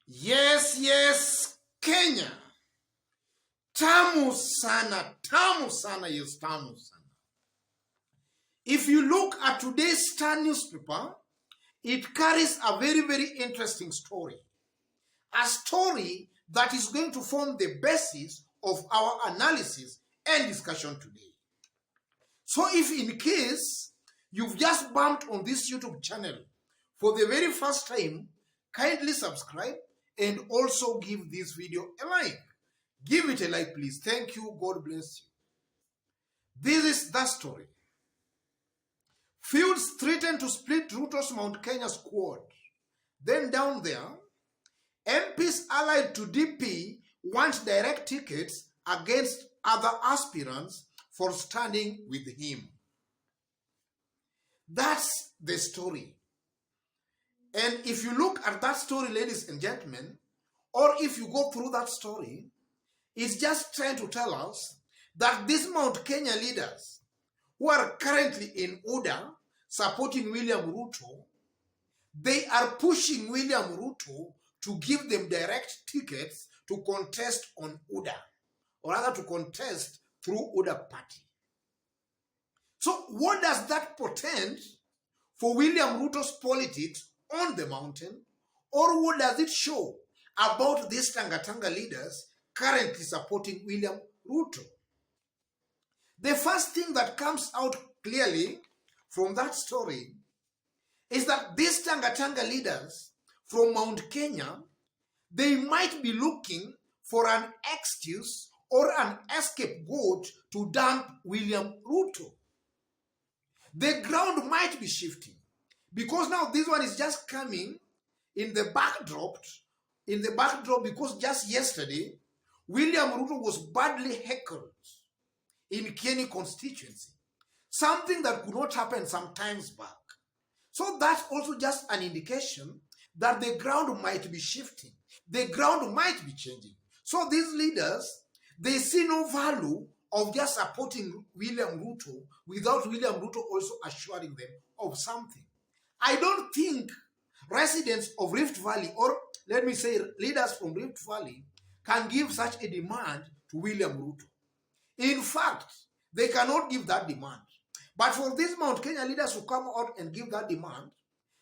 Yes, Kenya. Tamu sana, yes, tamu sana. If you look at today's Star newspaper, it carries a very interesting story. A story that is going to form the basis of our analysis and discussion today. So if in case you've just bumped on this YouTube channel for the very first time, kindly subscribe and also give this video a like. Give it a like, please. Thank you. God bless you. This is the story. Fields threatened to split Ruto's Mount Kenya squad. Then down there, MPs allied to DP want direct tickets against other aspirants for standing with him. That's the story. And if you look at that story, ladies and gentlemen, or if you go through that story, it's just trying to tell us that these Mount Kenya leaders who are currently in UDA supporting William Ruto, they are pushing William Ruto to give them direct tickets to contest on UDA, or rather to contest through UDA party. So what does that portend for William Ruto's politics on the mountain? Or what does it show about these Tanga leaders currently supporting William Ruto? The first thing that comes out clearly from that story is that these Tanga leaders from Mount Kenya, they might be looking for an excuse or an scapegoat to dump William Ruto. The ground might be shifting because now this one is just coming in the backdrop because just yesterday, William Ruto was badly heckled in Kenya constituency. Something that could not happen some times back. So that's also just an indication that the ground might be shifting. The ground might be changing. So these leaders, they see no value of just supporting William Ruto without William Ruto also assuring them of something. I don't think residents of Rift Valley, or let me say leaders from Rift Valley, can give such a demand to William Ruto. In fact, they cannot give that demand. But for these Mount Kenya leaders to come out and give that demand,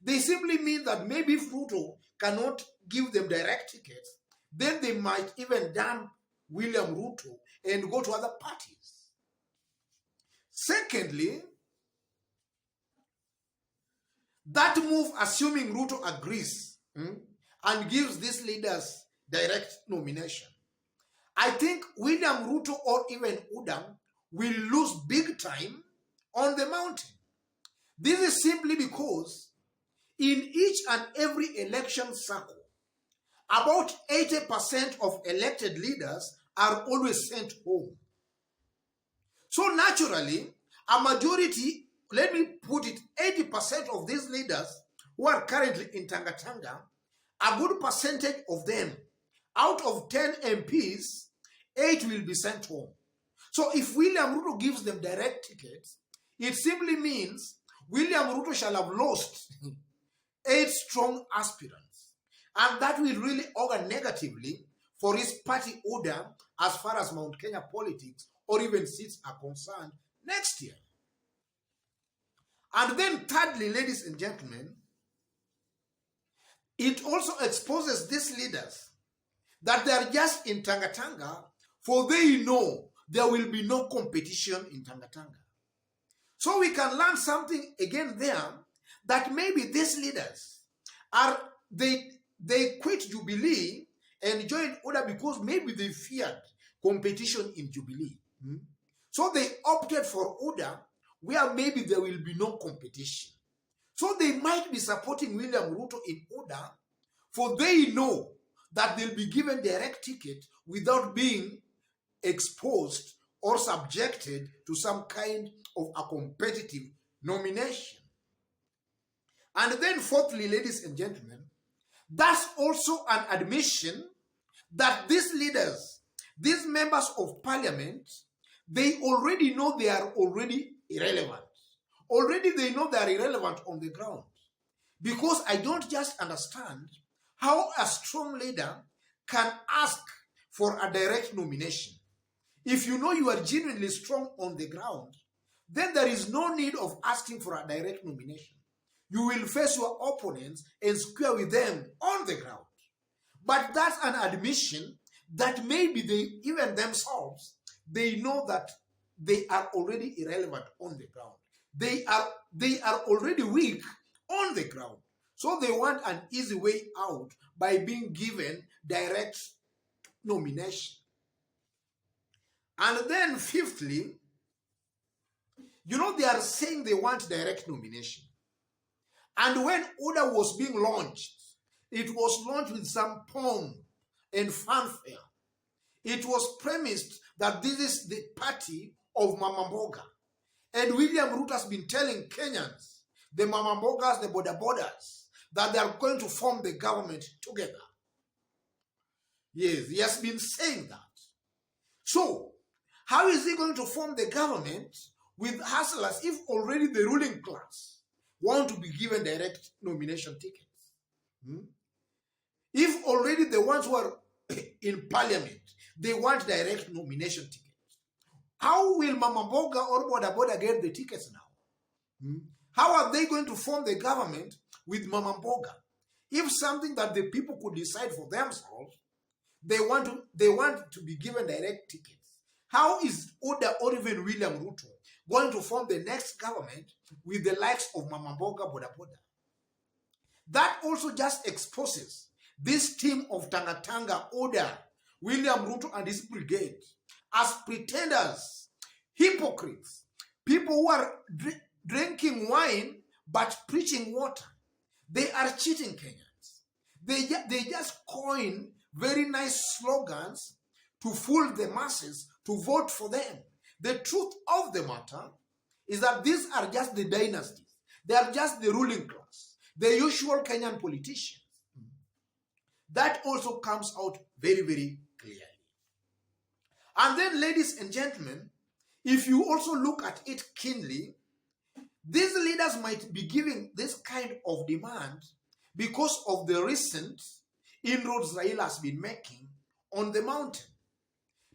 they simply mean that maybe if Ruto cannot give them direct tickets, then they might even dump William Ruto and go to other parties. Secondly, that move, assuming Ruto agrees and gives these leaders direct nomination, I think William Ruto or even UDA will lose big time on the mountain. This is simply because in each and every election circle, about 80% of elected leaders are always sent home. So naturally, a majority, let me put it, 80% of these leaders who are currently in Tanga, a good percentage of them, out of 10 MPs, 8 will be sent home. So if William Ruto gives them direct tickets, it simply means William Ruto shall have lost 8 strong aspirants. And that will really augur negatively for his party UDA as far as Mount Kenya politics or even seats are concerned next year. And then thirdly, ladies and gentlemen, it also exposes these leaders that they are just in Tanga, for they know there will be no competition in Tanga. So we can learn something again there, that maybe these leaders are, they quit Jubilee and joined UDA because maybe they feared competition in Jubilee. So they opted for UDA where maybe there will be no competition. So they might be supporting William Ruto in UDA, for they know that they'll be given direct ticket without being exposed or subjected to some kind of a competitive nomination. And then fourthly, ladies and gentlemen, that's also an admission that these leaders, these members of parliament, they already know they are already irrelevant. Already they know they are irrelevant on the ground. Because I don't just understand how a strong leader can ask for a direct nomination. If you know you are genuinely strong on the ground, then there is no need of asking for a direct nomination. You will face your opponents and square with them on the ground. But that's an admission that maybe they, even themselves, they know that they are already irrelevant on the ground. They are already weak on the ground. So they want an easy way out by being given direct nomination. And then fifthly, you know, they are saying they want direct nomination. And when order was being launched, it was launched with some pomp and fanfare. It was premised that this is the party of Mama Mboga. And William Ruto has been telling Kenyans, the Mama Mbogas, the border borders, that they are going to form the government together. Yes, he has been saying that. So, how is he going to form the government with hustlers if already the ruling class want to be given direct nomination tickets? If already the ones who are in parliament, they want direct nomination tickets, how will Mama Mboga or Boda get the tickets now? How are they going to form the government with Mama Mboga? If something that the people could decide for themselves, they want to be given direct tickets. How is Oda or even William Ruto going to form the next government with the likes of Mama Mboga, Boda? That also just exposes this team of Tanga Oda, William Ruto and his brigade as pretenders, hypocrites, people who are drinking wine but preaching water. They are cheating Kenyans. They just coin very nice slogans to fool the masses to vote for them. The truth of the matter is that these are just the dynasties. They are just the ruling class, the usual Kenyan politicians. That also comes out very, very clearly. And then, ladies and gentlemen, if you also look at it keenly, these leaders might be giving this kind of demand because of the recent inroads Raila has been making on the mountain.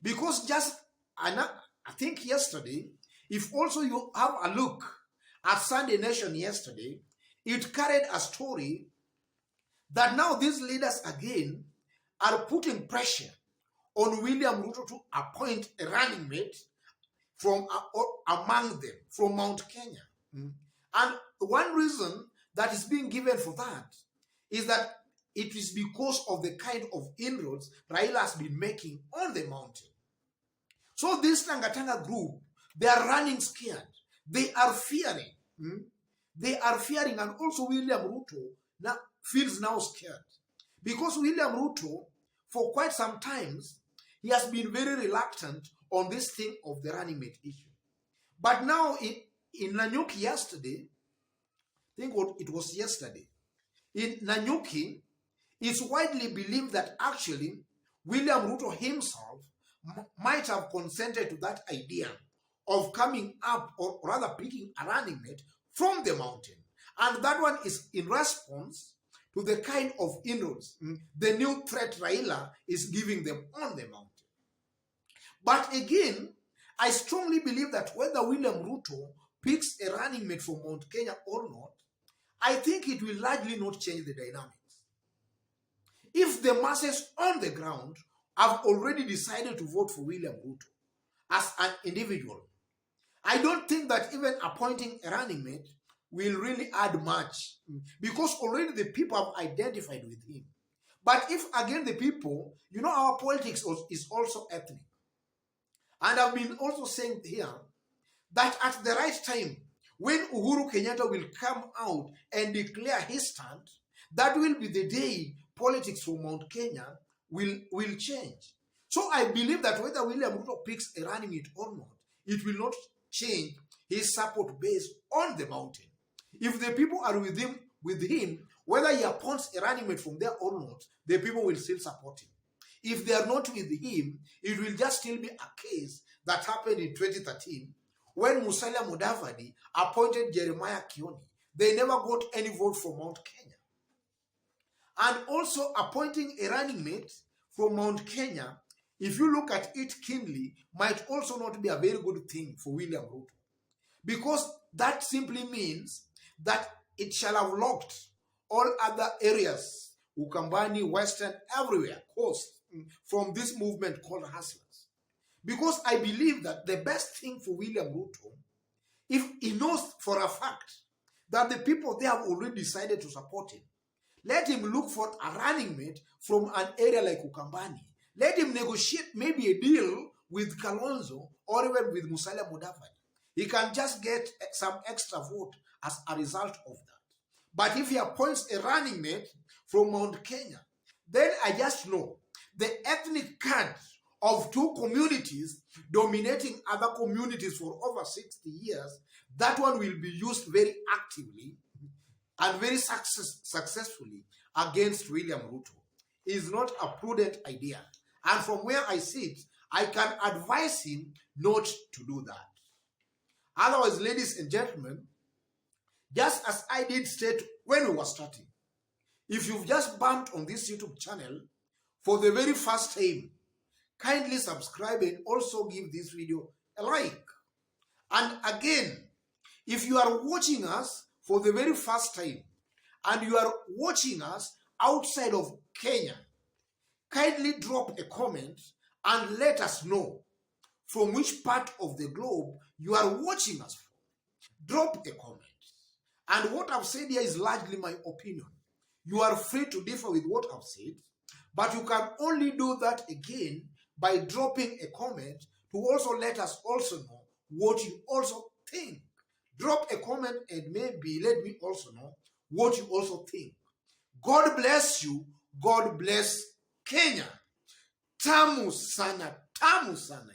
Because just, I think yesterday, if also you have a look at Sunday Nation yesterday, it carried a story that now these leaders again are putting pressure on William Ruto to appoint a running mate from among them, from Mount Kenya. And one reason that is being given for that is that it is because of the kind of inroads Raila has been making on the mountain. So this Tanga group, they are running scared. They are fearing. They are fearing, and also William Ruto now feels now scared. Because William Ruto, for quite some times, he has been very reluctant on this thing of the running mate issue. But now in Nanyuki yesterday, I think it was yesterday, in Nanyuki, it's widely believed that actually William Ruto himself might have consented to that idea of coming up, or rather picking a running mate from the mountain. And that one is in response to the kind of inroads, the new threat Raila is giving them on the mountain. But again, I strongly believe that whether William Ruto picks a running mate from Mount Kenya or not, I think it will largely not change the dynamics. If the masses on the ground have already decided to vote for William Ruto as an individual, I don't think that even appointing a running mate will really add much, because already the people have identified with him. But if again the people, you know, our politics is also ethnic. And I've been also saying here that at the right time, when Uhuru Kenyatta will come out and declare his stand, that will be the day politics from Mount Kenya will change. So I believe that whether William Ruto picks a running mate or not, it will not change his support base on the mountain. If the people are with him, whether he appoints a running mate from there or not, the people will still support him. If they are not with him, it will just still be a case that happened in 2013 when Musalia Mudavadi appointed Jeremiah Kioni. They never got any vote from Mount Kenya. and also appointing a running mate from Mount Kenya, if you look at it keenly, might also not be a very good thing for William Ruto. Because that simply means that it shall have locked all other areas, Ukambani, Western, everywhere, coast, from this movement called Hustlers. Because I believe that the best thing for William Ruto, if he knows for a fact that the people there have already decided to support him, let him look for a running mate from an area like Ukambani. Let him negotiate maybe a deal with Kalonzo or even with Musalia Mudavadi. He can just get some extra vote as a result of that. But if he appoints a running mate from Mount Kenya, then I just know the ethnic card of two communities dominating other communities for over 60 years, that one will be used very actively and very successfully against William Ruto. It is not a prudent idea. And from where I sit, I can advise him not to do that. Otherwise, ladies and gentlemen, just as I did state when we were starting, if you've just bumped on this YouTube channel for the very first time, kindly subscribe and also give this video a like. And again, if you are watching us for the very first time and you are watching us outside of Kenya, kindly drop a comment and let us know from which part of the globe you are watching us from. Drop a comment. And what I've said here is largely my opinion. You are free to differ with what I've said, but you can only do that again by dropping a comment to also let us also know what you also think. Drop a comment and maybe let me also know what you also think. God bless you. God bless Kenya. Tamu sana, tamu sana.